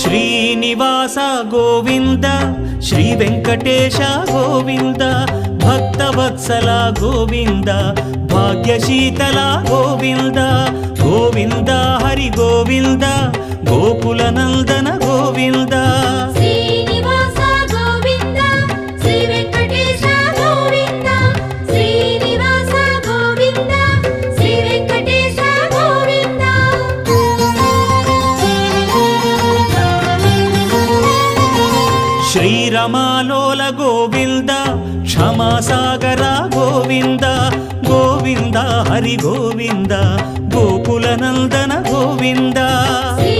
Srinivasa Govinda Shri Venkatesha Govinda Bhaktavatsala Govinda భాగ్యశీతల Govinda Govinda Hari Govinda Gokula Nandana Govinda Srinivasa Govinda Shri Venkatesha Govinda Srinivasa Govinda Shri Venkatesha Govinda శ్రీరమాలోల Govinda క్షమాసాగర Govinda Govinda Hari Govinda Gokula Nandana Govinda Shri